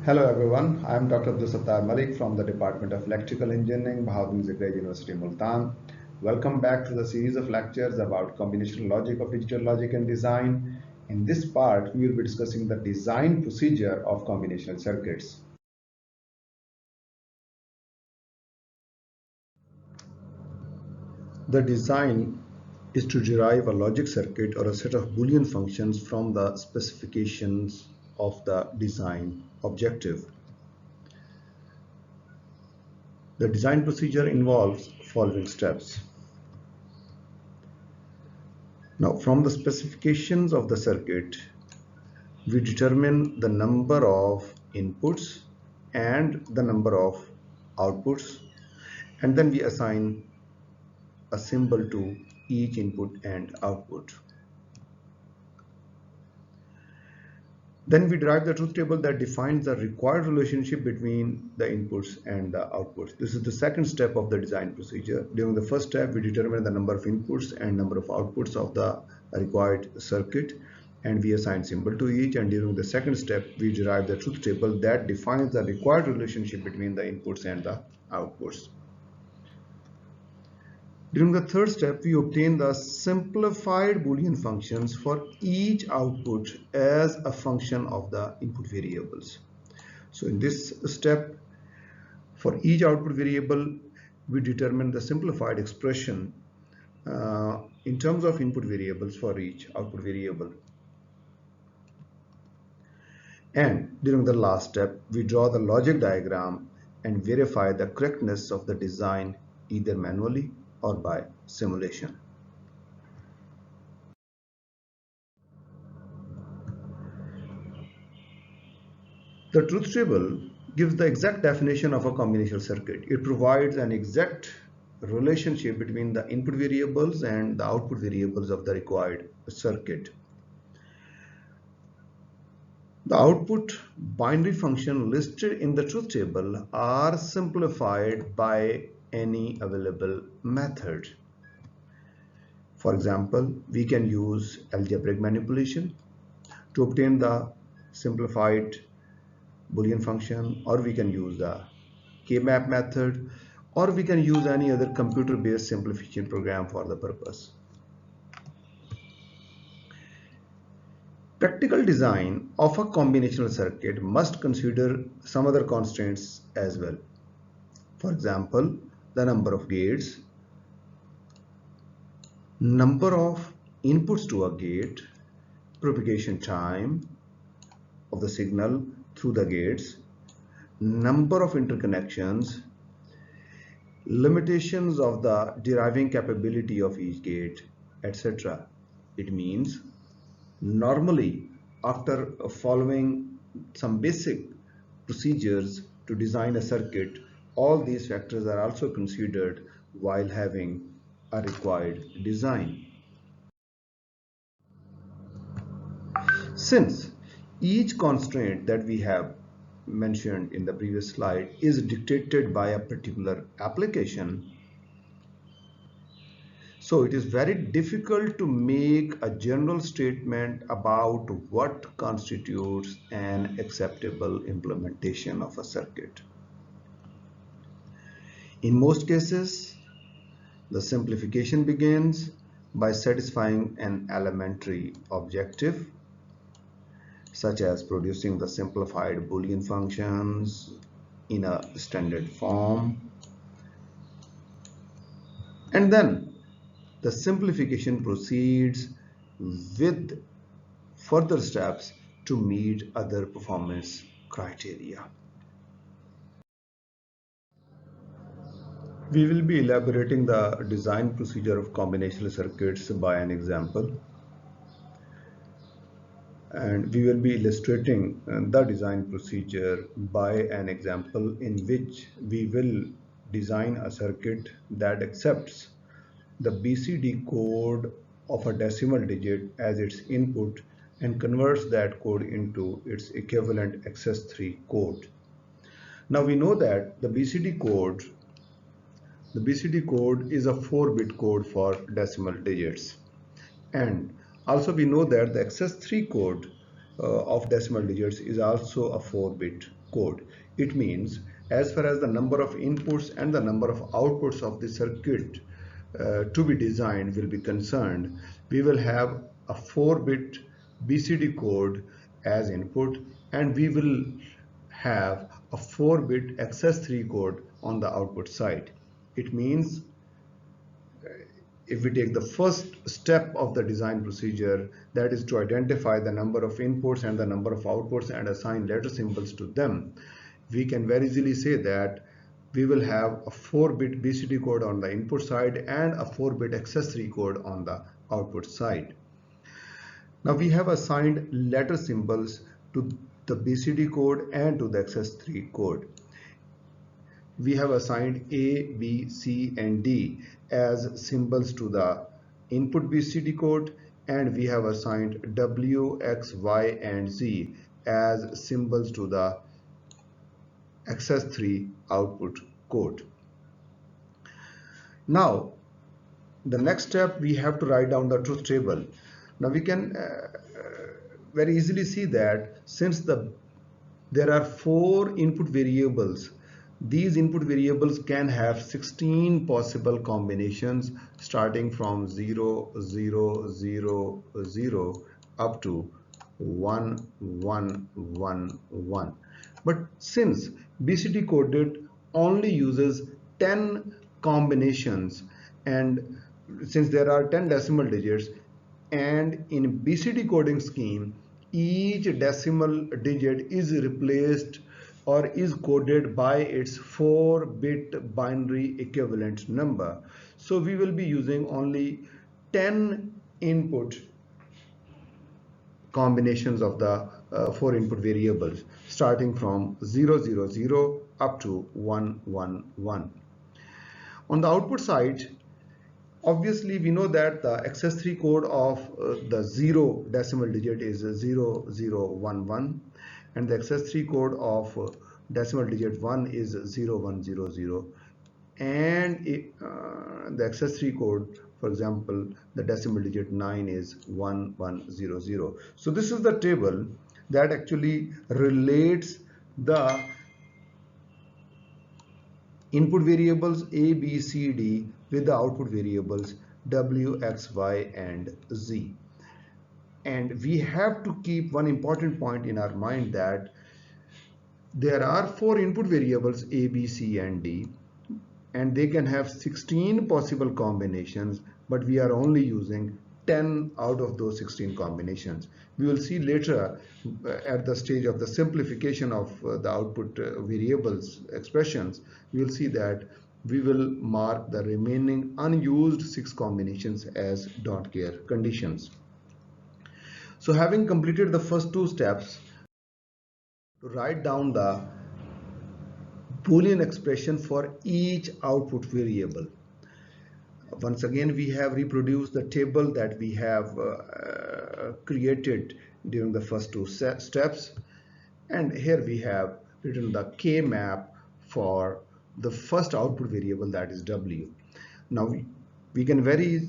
Hello everyone, I am Dr. Abdul Malik from the Department of Electrical Engineering, Bahawalpur Zikri University, Multan. Welcome back to the series of lectures about combinational logic of digital logic and design. In this part, we will be discussing the design procedure of combinational circuits. The design is to derive a logic circuit or a set of Boolean functions from the specifications of the design objective. The design procedure involves following steps. Now, from the specifications of the circuit, we determine the number of inputs and the number of outputs, and then we assign a symbol to each input and output. Then we derive the truth table that defines the required relationship between the inputs and the outputs. This is the second step of the design procedure. During the first step, we determine the number of inputs and number of outputs of the required circuit, and we assign symbol to each. And during the second step, we derive the truth table that defines the required relationship between the inputs and the outputs. During the third step, we obtain the simplified Boolean functions for each output as a function of the input variables. So in this step, for each output variable, we determine the simplified expression in terms of input variables for each output variable. And during the last step, we draw the logic diagram and verify the correctness of the design either manually or by simulation. The truth table gives the exact definition of a combinational circuit. It provides an exact relationship between the input variables and the output variables of the required circuit. The output binary function listed in the truth table are simplified by any available method. For example, we can use algebraic manipulation to obtain the simplified Boolean function, or we can use the K-map method, or we can use any other computer-based simplification program for the purpose. Practical design of a combinational circuit must consider some other constraints as well. For example, the number of gates, number of inputs to a gate, propagation time of the signal through the gates, number of interconnections, limitations of the deriving capability of each gate, etc. It means normally, after following some basic procedures to design a circuit, all these factors are also considered while having a required design. Since each constraint that we have mentioned in the previous slide is dictated by a particular application, so it is very difficult to make a general statement about what constitutes an acceptable implementation of a circuit. In most cases, the simplification begins by satisfying an elementary objective, such as producing the simplified Boolean functions in a standard form, and then the simplification proceeds with further steps to meet other performance criteria. We will be elaborating the design procedure of combinational circuits by an example, and we will be illustrating the design procedure by an example in which we will design a circuit that accepts the BCD code of a decimal digit as its input and converts that code into its equivalent access3 code. Now we know that the BCD code is a 4-bit code for decimal digits, and also we know that the access3 code of decimal digits is also a 4-bit code. It means as far as the number of inputs and the number of outputs of the circuit to be designed will be concerned, we will have a 4-bit BCD code as input, and we will have a 4-bit access3 code on the output side. It means if we take the first step of the design procedure, that is to identify the number of inputs and the number of outputs and assign letter symbols to them, we can very easily say that we will have a 4-bit BCD code on the input side and a 4-bit access3 code on the output side. Now we have assigned letter symbols to the BCD code and to the access3 code. We have assigned A, B, C, and D as symbols to the input BCD code, and we have assigned W, X, Y, and Z as symbols to the access3 output code. Now, the next step, we have to write down the truth table. Now we can very easily see that since there are 4 input variables, these input variables can have 16 possible combinations starting from 0, 0, 0, 0 up to 1, 1, 1, 1. But since BCD coded only uses 10 combinations, and since there are 10 decimal digits, and in BCD coding scheme each decimal digit is replaced or is coded by its 4-bit binary equivalent number, so we will be using only 10 input combinations of the 4 input variables starting from 0, 0, 0 up to 1, 1, 1. On the output side, obviously we know that the access3 code of the 0 decimal digit is 0, 0, 1, 1, and the access3 code of decimal digit 1 is 0, 1, 0, 0, and the access3 code, for example, the decimal digit 9 is 1, 1, 0, 0. So this is the table that actually relates the input variables A, B, C, D with the output variables W, X, Y, and Z. And we have to keep one important point in our mind, that there are 4 input variables A, B, C, and D, and they can have 16 possible combinations, but we are only using 10 out of those 16 combinations. We will see later at the stage of the simplification of the output variables expressions, we will see that we will mark the remaining unused 6 combinations as don't care conditions. So having completed the first 2 steps, to write down the Boolean expression for each output variable. Once again, we have reproduced the table that we have created during the first 2 steps, and here we have written the K map for the first output variable, that is W. Now we can very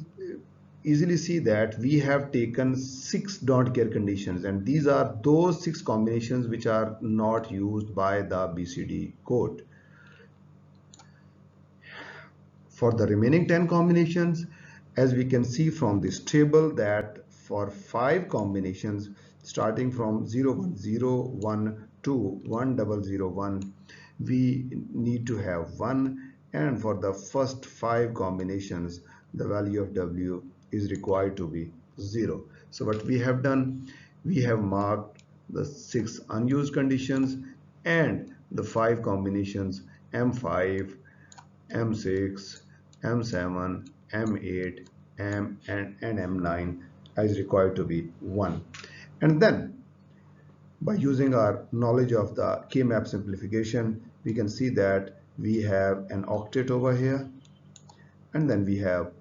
easily see that we have taken 6 don't care conditions, and these are those 6 combinations which are not used by the BCD code. For the remaining 10 combinations, as we can see from this table, that for 5 combinations starting from 0, 1, 0, 1 to 1, 0, 0, 1, we need to have 1, and for the first 5 combinations the value of W is required to be 0. So what we have done, we have marked the 6 unused conditions and the 5 combinations M5, M6, M7, M8, and M9 as required to be 1. And then by using our knowledge of the K-map simplification, we can see that we have an octet over here, and then we have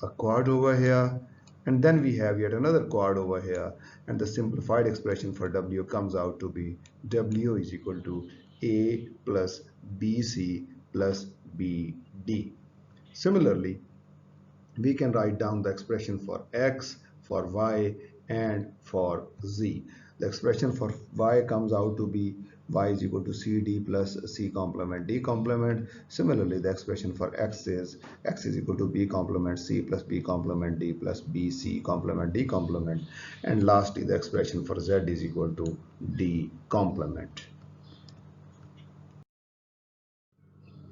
a quad over here, and then we have yet another quad over here, and the simplified expression for W comes out to be W is equal to A plus BC plus BD. Similarly, we can write down the expression for X, for Y, and for Z. The expression for y comes out to be y is equal to cd plus c complement d complement. Similarly, the expression for x is equal to b complement c plus b complement d plus bc complement d complement. And lastly, the expression for z is equal to d complement.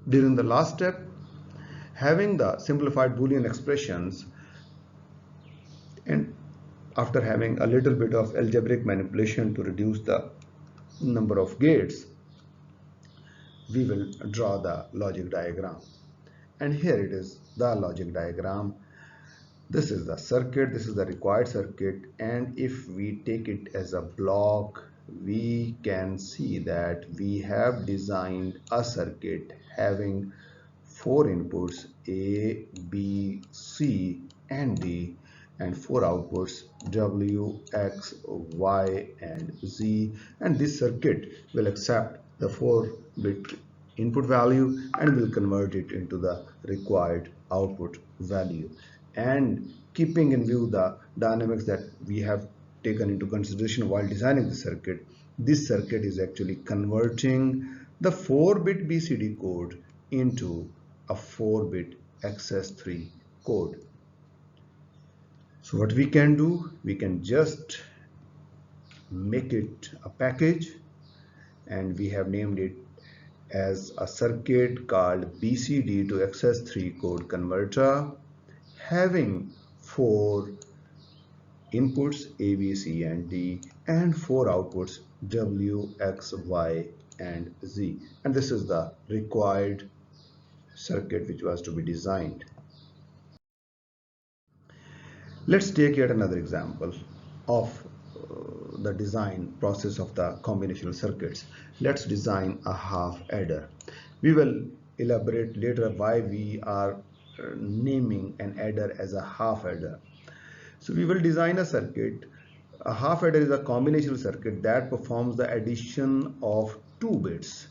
During the last step, having the simplified Boolean expressions, and after having a little bit of algebraic manipulation to reduce the number of gates, we will draw the logic diagram. And here it is, the logic diagram. This is the circuit, this is the required circuit, and if we take it as a block, we can see that we have designed a circuit having four inputs A, B, C, and D, and four outputs W, X, Y, and Z. And this circuit will accept the 4-bit input value and will convert it into the required output value. And keeping in view the dynamics that we have taken into consideration while designing the circuit, this circuit is actually converting the 4-bit BCD code into a 4-bit XS3 code. So what we can do, we can just make it a package, and we have named it as a circuit called BCD to XS3 code converter, having four inputs A, B, C, and D, and four outputs W, X, Y, and Z. And this is the required circuit which was to be designed. Let's take yet another example of the design process of the combinational circuits. Let's design a half adder. We will elaborate later why we are naming an adder as a half adder. So we will design a circuit. A half adder is a combinational circuit that performs the addition of two bits.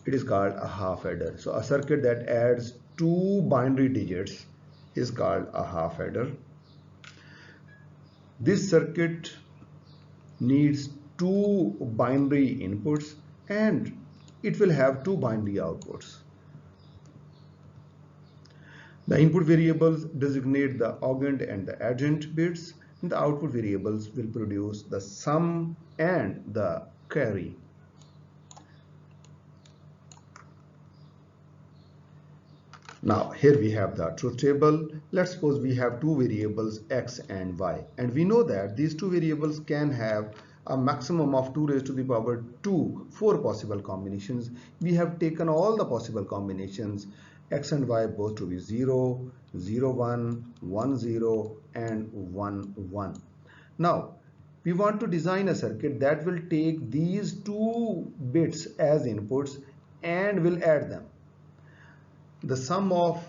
It is called a half adder. So a circuit that adds two binary digits is called a half adder. This circuit needs two binary inputs and it will have two binary outputs. The input variables designate the augment and the adjunct bits, and the output variables will produce the sum and the carry. Now here we have the truth table. Let's suppose we have two variables x and y, and we know that these two variables can have a maximum of 2 raised to the power 2, 4 possible combinations. We have taken all the possible combinations x and y both to be 0, 0, 1, 1, 0, and 1, 1. Now we want to design a circuit that will take these two bits as inputs and will add them. The sum of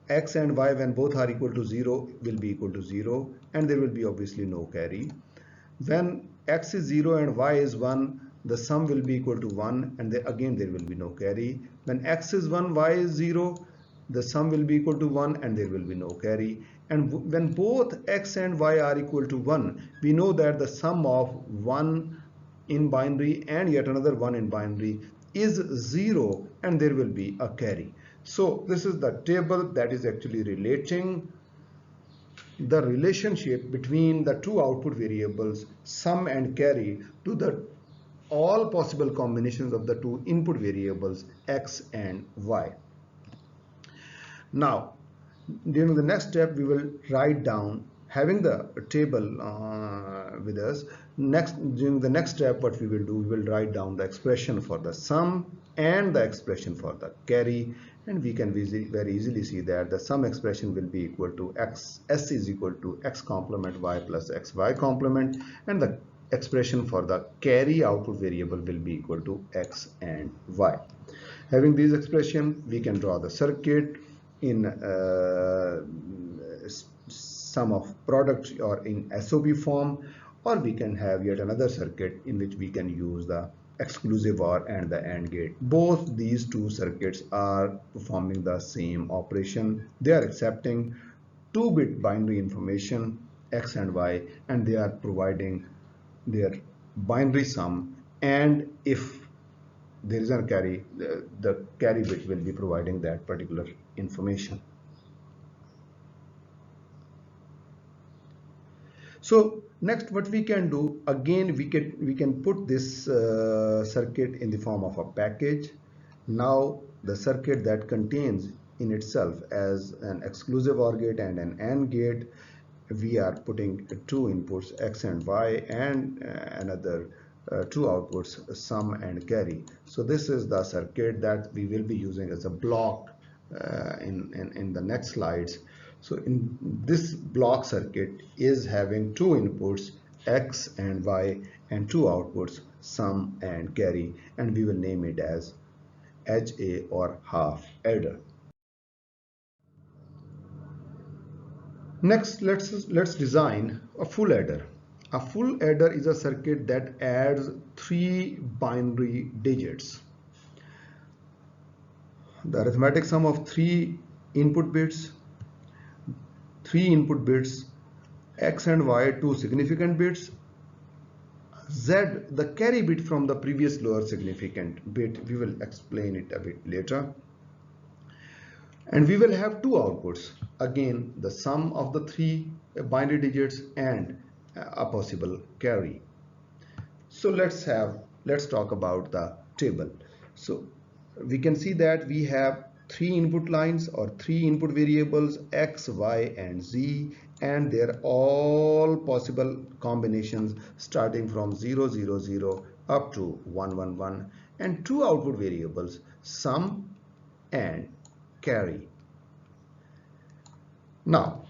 x and y when both are equal to 0 will be equal to 0, and there will be obviously no carry. When x is 0 and y is 1, the sum will be equal to 1, and again there will be no carry. When x is 1, y is 0, the sum will be equal to 1 and there will be no carry. And when both x and y are equal to 1, we know that the sum of 1 in binary and yet another 1 in binary is 0, and there will be a carry. So this is the table that is actually relating the relationship between the two output variables sum and carry to the all possible combinations of the two input variables x and y. Now during the next step we will write down, having the table with us, during the next step what we will do, we will write down the expression for the sum and the expression for the carry, and we can very easily see that the sum expression will be equal to s is equal to x complement y plus xy complement, and the expression for the carry output variable will be equal to x and y. Having these expressions, we can draw the circuit in sum of product or in SOP form, or we can have yet another circuit in which we can use the exclusive OR and the AND gate. Both these two circuits are performing the same operation. They are accepting 2-bit binary information X and Y, and they are providing their binary sum, and if there is a carry, the carry bit will be providing that particular information. So next, what we can do, again, we can put this circuit in the form of a package. Now the circuit that contains in itself as an exclusive OR gate and an AND gate, we are putting two inputs X and Y, and another two outputs sum and carry. So this is the circuit that we will be using as a block in the next slides. So in this block circuit is having two inputs X and Y and two outputs sum and carry, and we will name it as HA or half adder. Next, let's design a full adder. A full adder is a circuit that adds three binary digits. The arithmetic sum of input bits, three input bits, X and Y, two significant bits, Z, the carry bit from the previous lower significant bit. We will explain it a bit later. And we will have two outputs, again the sum of the three binary digits and a possible carry. So let's talk about the table. So we can see that we have three input lines or three input variables X, Y and Z, and they're all possible combinations starting from 0, 0, 0 up to 1, 1, 1, and two output variables sum and carry. Now,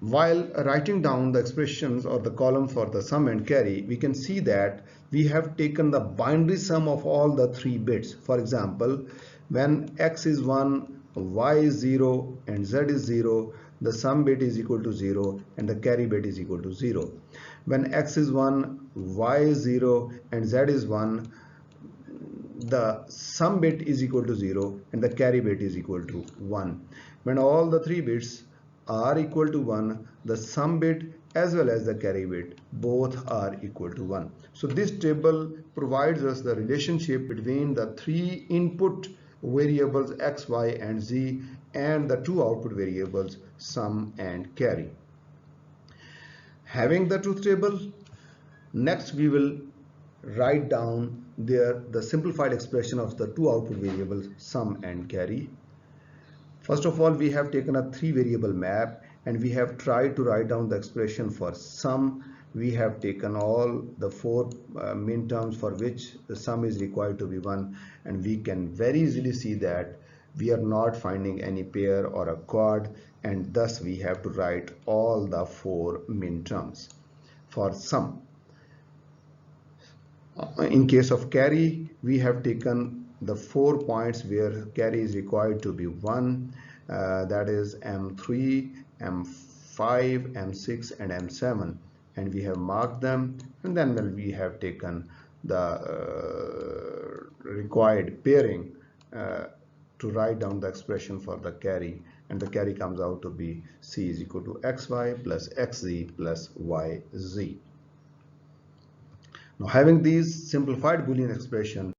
while writing down the expressions or the column for the sum and carry, we can see that we have taken the binary sum of all the three bits. For example, when X is 1, Y is 0 and Z is 0, the sum bit is equal to 0 and the carry bit is equal to 0. When X is 1, Y is 0 and Z is 1, the sum bit is equal to 0 and the carry bit is equal to 1. When all the three bits are equal to 1, the sum bit as well as the carry bit both are equal to 1. So this table provides us the relationship between the three input variables X, Y and Z and the two output variables sum and carry. Having the truth table, next we will write down the simplified expression of the two output variables sum and carry. First of all, we have taken a three variable map and we have tried to write down the expression for sum. We have taken all the four min terms for which the sum is required to be 1, and we can very easily see that we are not finding any pair or a quad, and thus we have to write all the four min terms for sum. In case of carry, we have taken the 4 points where carry is required to be 1, that is M3, M5, M6 and M7, and we have marked them, and then we have taken the required pairing to write down the expression for the carry, and the carry comes out to be C is equal to XY plus XZ plus YZ. Now, having these simplified Boolean expression,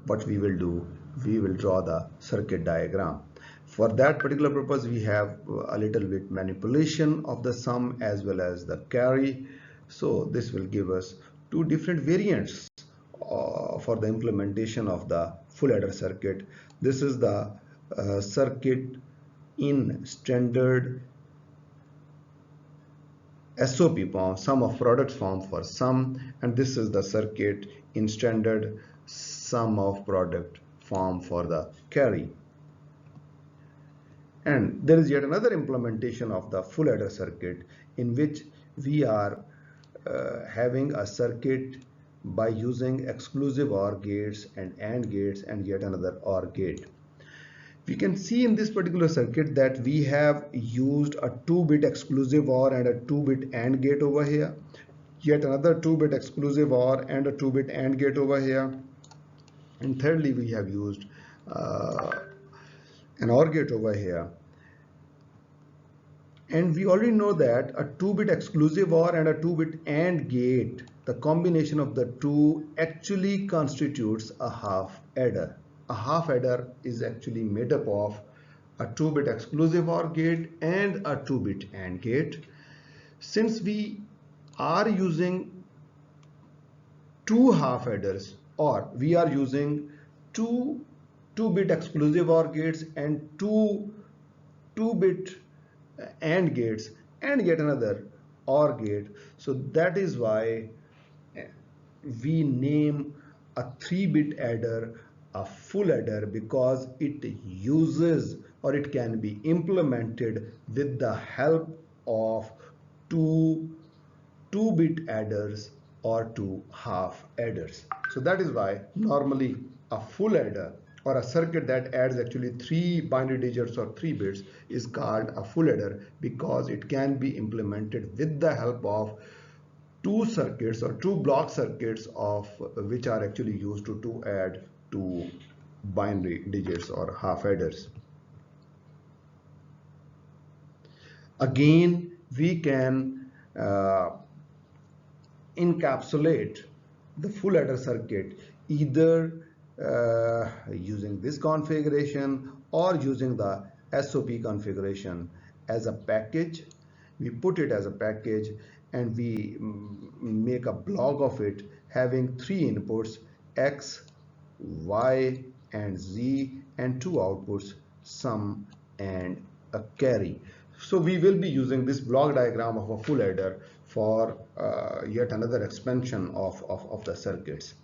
what we will do, we will draw the circuit diagram. For that particular purpose, we have a little bit manipulation of the sum as well as the carry. So this will give us two different variants for the implementation of the full adder circuit. This is the circuit in standard SOP form, sum of products form for sum, and this is the circuit in standard sum of product form for the carry. And there is yet another implementation of the full adder circuit in which we are having a circuit by using exclusive OR gates and AND gates and yet another OR gate. We can see in this particular circuit that we have used a 2-bit exclusive OR and a 2-bit AND gate over here, yet another 2-bit exclusive OR and a 2-bit AND gate over here, and thirdly we have used an OR gate over here. And we already know that a 2-bit exclusive OR and a 2-bit AND gate, the combination of the two actually constitutes a half adder. A half adder is actually made up of a 2-bit exclusive OR gate and a 2-bit AND gate. Since we are using two half adders, or we are using two 2-bit exclusive OR gates and two 2-bit AND gates and yet another OR gate. So that is why we name a 3-bit adder a full adder, because it uses or it can be implemented with the help of two 2-bit adders or two half adders. So that is why normally a full adder or a circuit that adds actually 3 binary digits or 3 bits is called a full adder, because it can be implemented with the help of two circuits or two block circuits of which are actually used to add two binary digits or half adders. Again, we can encapsulate the full adder circuit either using this configuration or using the SOP configuration as a package. We put it as a package and we make a block of it having 3 inputs, X, Y, and Z, and 2 outputs, sum and a carry. So we will be using this block diagram of a full adder for yet another expansion of the circuits.